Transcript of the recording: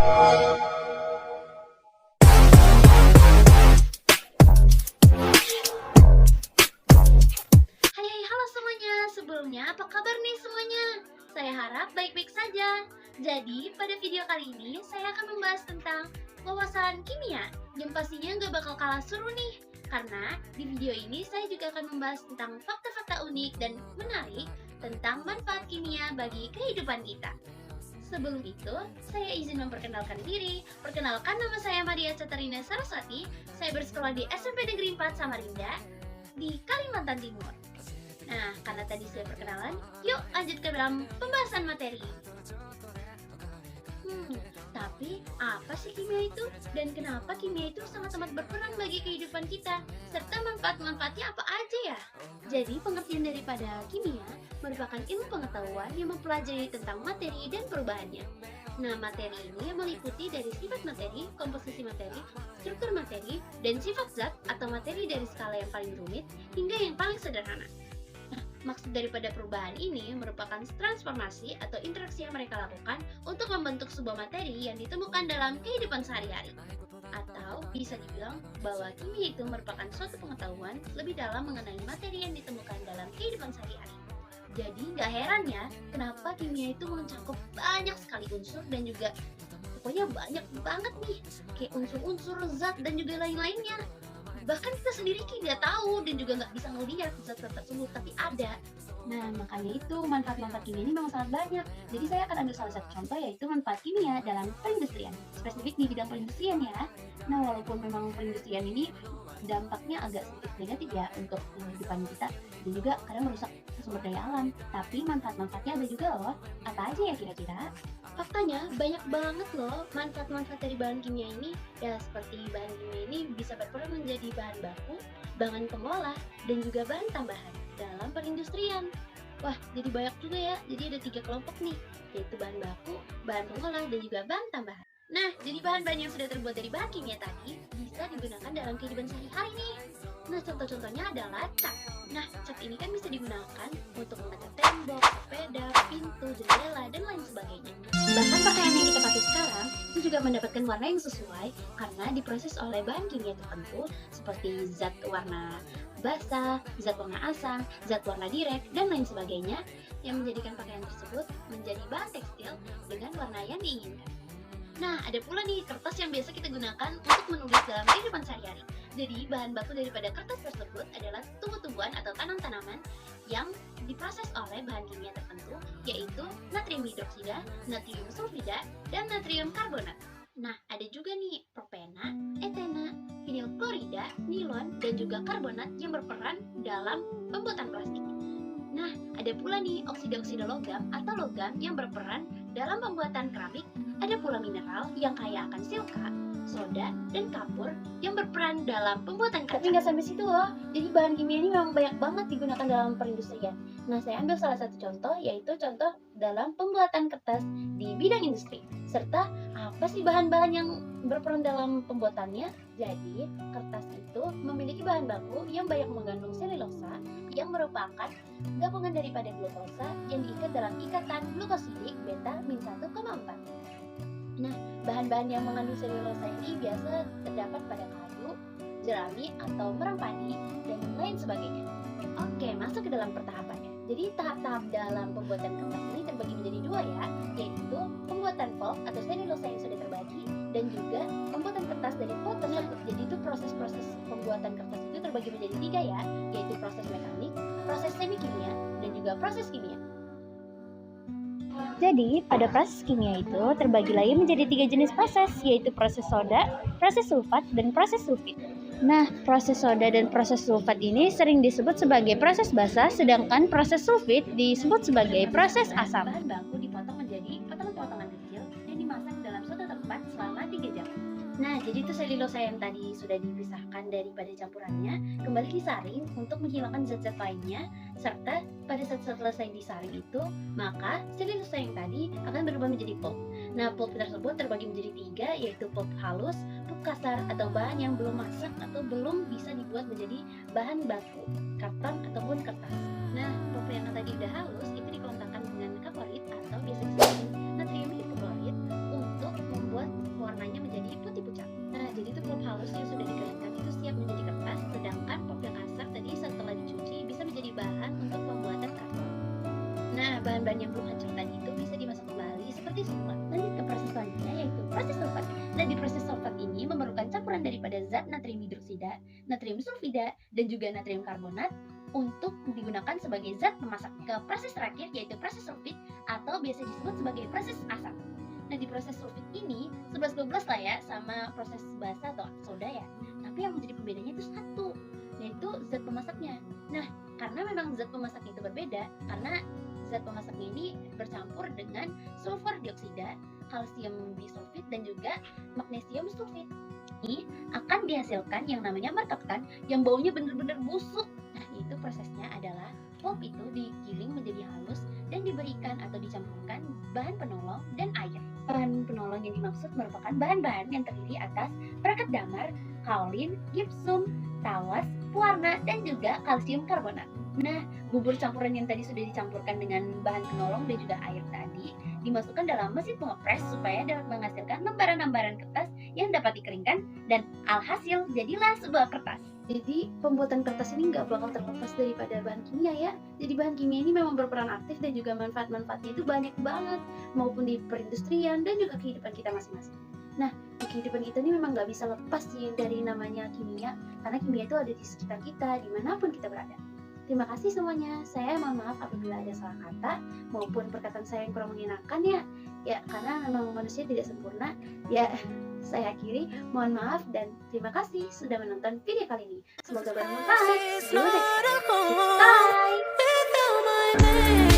Hai hai, halo semuanya. Sebelumnya, apa kabar nih semuanya? Saya harap baik-baik saja. Jadi, pada video kali ini saya akan membahas tentang wawasan kimia yang pastinya nggak bakal kalah seru nih. Karena di video ini saya juga akan membahas tentang fakta-fakta unik dan menarik tentang manfaat kimia bagi kehidupan kita. Sebelum itu, saya izin memperkenalkan diri. Perkenalkan, nama saya Maria Catarina Saraswati. Saya bersekolah di SMP Negeri 4 Samarinda di Kalimantan Timur. Nah, karena tadi saya perkenalan, yuk lanjut ke dalam pembahasan materi. Tapi apa sih kimia itu? Dan kenapa kimia itu sangat-sangat berperan bagi kehidupan kita? Serta manfaat-manfaatnya apa aja ya? Jadi, pengertian daripada kimia merupakan ilmu pengetahuan yang mempelajari tentang materi dan perubahannya. Nah, materi ini meliputi dari sifat materi, komposisi materi, struktur materi, dan sifat zat atau materi dari skala yang paling rumit hingga yang paling sederhana. Maksud daripada perubahan ini merupakan transformasi atau interaksi yang mereka lakukan untuk membentuk sebuah materi yang ditemukan dalam kehidupan sehari-hari. Atau bisa dibilang bahwa kimia itu merupakan suatu pengetahuan lebih dalam mengenai materi yang ditemukan dalam kehidupan sehari-hari. Jadi gak heran ya, kenapa kimia itu mencakup banyak sekali unsur dan juga pokoknya banyak banget nih, kayak unsur-unsur, zat, dan juga lain-lainnya. Bahkan kita sendiri nggak tahu dan juga nggak bisa ngelihat zat-zat tersebut, tapi ada. Nah, makanya itu manfaat-manfaat kimia ini memang sangat banyak. Jadi saya akan ambil salah satu contoh, yaitu manfaat kimia dalam perindustrian, spesifik di bidang perindustrian ya. Nah, walaupun memang perindustrian ini dampaknya agak sedikit negatif ya untuk kehidupan kita dan juga kadang merusak sumber daya alam, tapi manfaat-manfaatnya ada juga loh. Apa aja ya kira-kira? Faktanya banyak banget loh manfaat-manfaat dari bahan kimia ini. Ya, seperti bahan kimia ini bisa berperan menjadi bahan baku, bahan pengolah, dan juga bahan tambahan dalam perindustrian. Wah, jadi banyak juga ya. Jadi ada 3 kelompok nih, yaitu bahan baku, bahan pengolah, dan juga bahan tambahan. Nah, jadi bahan-bahan yang sudah terbuat dari bahan kimia tadi bisa digunakan dalam kehidupan sehari-hari nih. Nah, contoh-contohnya adalah cat. Nah, cat ini kan bisa digunakan untuk mengecat tembok, sepeda, pintu, jendela, dan lain sebagainya. Bahkan pakaian yang kita pakai sekarang itu juga mendapatkan warna yang sesuai karena diproses oleh bahan kimia tertentu seperti zat warna basah, zat warna asam, zat warna direk, dan lain sebagainya yang menjadikan pakaian tersebut menjadi bahan tekstil dengan warna yang diinginkan. Nah, ada pula nih kertas yang biasa kita gunakan untuk menulis dalam kehidupan sehari-hari. Jadi, bahan baku daripada kertas tersebut adalah tumbuh-tumbuhan atau tanam-tanaman yang diproses oleh bahan kimia tertentu, yaitu natrium hidroksida, natrium sulfida, dan natrium karbonat. Nah, ada juga nih propena, etena, vinil klorida, nilon, dan juga karbonat yang berperan dalam pembuatan plastik. Nah, ada pula nih oksida-oksida logam atau logam yang berperan dalam pembuatan keramik. Ada pula mineral yang kaya akan silika, soda, dan kapur yang berperan dalam pembuatan kaca. Tapi nggak sampai situ loh. Jadi bahan kimia ini memang banyak banget digunakan dalam perindustrian. Nah, saya ambil salah satu contoh, yaitu contoh dalam pembuatan kertas di bidang industri. Serta apa sih bahan-bahan yang berperan dalam pembuatannya? Jadi, kertas itu memiliki bahan baku yang banyak mengandung selulosa yang merupakan gabungan daripada glukosa yang diikat dalam ikatan glukosidik beta min 1,4. Nah, bahan-bahan yang mengandung selulosa ini biasa terdapat pada kayu, jerami, atau merempani, dan lain sebagainya. Oke, masuk ke dalam pertahapannya. Jadi, tahap-tahap dalam pembuatan kertas ini terbagi menjadi 2 ya, yaitu pembuatan pulp atau selulosa yang sudah terbagi, dan juga pembuatan kertas dari pulp tersebut. Jadi, itu proses-proses pembuatan kertas itu terbagi menjadi 3 ya, yaitu proses mekanik, proses semi-kimia, dan juga proses kimia. Jadi, pada proses kimia itu terbagi lagi menjadi 3 jenis proses, yaitu proses soda, proses sulfat, dan proses sulfit. Nah, proses soda dan proses sulfat ini sering disebut sebagai proses basah, sedangkan proses sulfit disebut sebagai proses asam. Bahan baku dipotong menjadi potongan-potongan kecil yang dimasak dalam suatu tempat selama 3 jam. Nah, jadi itu selulosa yang tadi sudah dipisahkan daripada campurannya kembali disaring untuk menghilangkan zat-zat lainnya, serta pada saat selesai disaring itu, maka selulosa yang tadi akan berubah menjadi pulp. Nah, pulp tersebut terbagi menjadi 3, yaitu pulp halus, pulp kasar, atau bahan yang belum masak atau belum bisa dibuat menjadi bahan baku, karton ataupun kertas. Nah, pulp yang tadi udah halus itu dikontakkan dengan kaporit atau biasa disebut natrium hipoklorit untuk membuat bahan-bahan yang belum hancur tadi itu bisa dimasak kembali seperti sulfat. Lanjut ke proses selanjutnya yaitu proses sulfat. Nah, di proses sulfat ini memerlukan campuran daripada zat natrium hidroksida, natrium sulfida, dan juga natrium karbonat untuk digunakan sebagai zat pemasak. Ke proses terakhir yaitu proses sulfit atau biasa disebut sebagai proses asam. Nah, di proses sulfit ini 11-12 lah ya sama proses basa atau soda ya. Tapi yang menjadi pembedanya itu satu, yaitu zat pemasaknya. Nah, karena memang zat pemasaknya itu berbeda, karena zat pemasaknya ini bercampur dengan sulfur dioksida, kalsium bisulfit, dan juga magnesium sulfit. Ini akan dihasilkan yang namanya martabkan yang baunya benar-benar busuk. Nah, itu prosesnya adalah pulp itu digiling menjadi halus dan diberikan atau dicampurkan bahan penolong dan air. Bahan penolong yang dimaksud merupakan bahan-bahan yang terdiri atas perekat damar, kaolin, gipsum, tawas, pewarna, dan juga kalsium karbonat. Nah, bubur campuran yang tadi sudah dicampurkan dengan bahan penolong dan juga air tadi dimasukkan dalam mesin pengepres supaya dapat menghasilkan lembaran-lembaran kertas yang dapat dikeringkan dan alhasil jadilah sebuah kertas. Jadi pembuatan kertas ini nggak bakal terlepas daripada bahan kimia ya. Jadi bahan kimia ini memang berperan aktif dan juga manfaat-manfaatnya itu banyak banget, maupun di perindustrian dan juga kehidupan kita masing-masing. Nah, di kehidupan kita ini memang nggak bisa lepas sih dari namanya kimia, karena kimia itu ada di sekitar kita, dimanapun kita berada. Terima kasih semuanya. Saya mohon maaf apabila ada salah kata maupun perkataan saya yang kurang mengenakan ya. Ya, karena memang manusia tidak sempurna. Ya, saya akhiri. Mohon maaf dan terima kasih sudah menonton video kali ini. Semoga bermanfaat. See you next time. Bye.